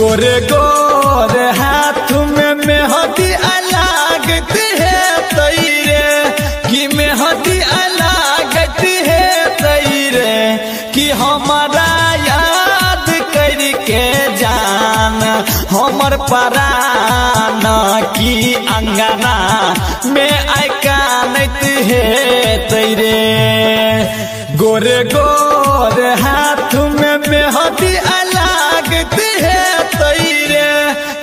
गोरे गोरे हाथ में मेहंदी लगती है तैरे कि मेहंदी लगती है तैरे कि हमारा याद करके जान हमर परान की अंगना में आकानत है तैरे गोरे गोरे हाथ में मेहंदी लगती है तैरे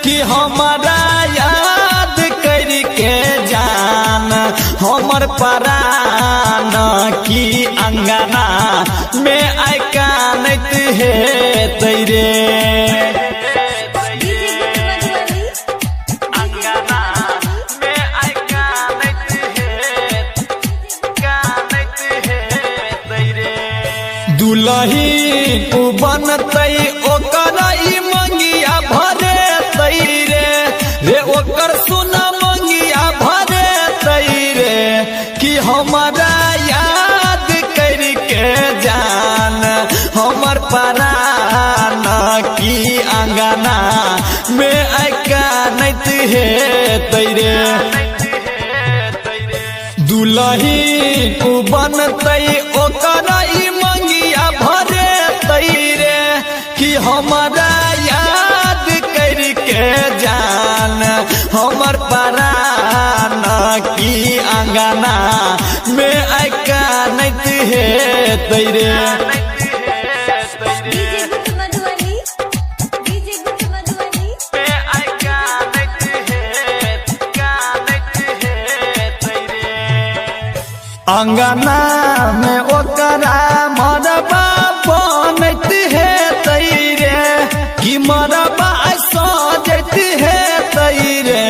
कि हमारा याद करके जान हमर परान की अंगना में आकानत है तैरे दुलही बनतई ओकर ई मंगिया भरे तैरे रे ओकर सुना मंगिया भरे तैरे कि हमारा याद करके जान हमर परान की अंगना में आकानत है तैरे दुलही बनतई ओकर ई मंगिया भरे तैरे कि हमारा याद करके जान हमर परान की अंगना में आकानत है तैरे अंगना में ओकरा मरबा बनत है तैरे कि मरबा सजत है तैरे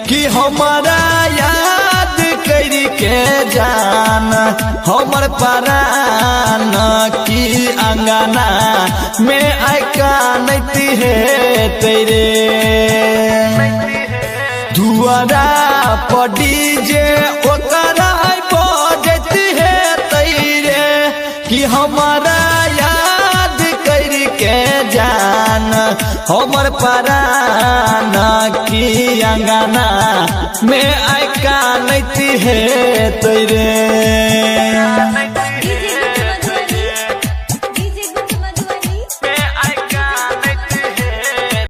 कि हमारा याद करके जान हमर परान की अंगना में आकानत है तैरे दुआरा पर डीजे ओकरा कि हमारा याद करके जान हमर परान की अंगना में आकानत है तैरे।